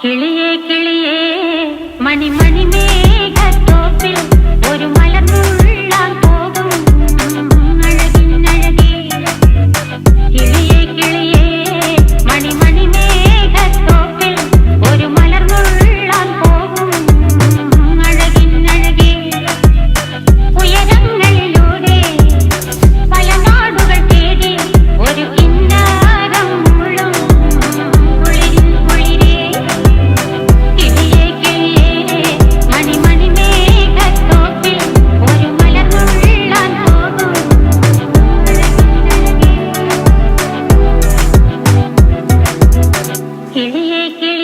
കിളിയേ കിളിയേ മണിമണി മേഘത്തോപ്പിൽ ഒരു മലർന്നുള്ളാൻ പോകും അഴകിനഴകേ. കിളിയേ കിളിയേ മണിമണി മേഘത്തോപ്പിൽ ഒരു മലർന്നുള്ളാൻ പോകും അഴകിനഴകേ. ഉയരങ്ങളിലൂടെ പല നാടുകൾ തേടി ഒരു കിന്നാരം മുള്ളും കുളിരിൻ കുളിരേ. കിളിയേ കിളിയേ മണിമണി മേഘത്തോപ്പിൽ ഒരു മലർന്നുള്ളാൻ പോകും അഴകിനഴകേ. കിളിയേ കിളിയേ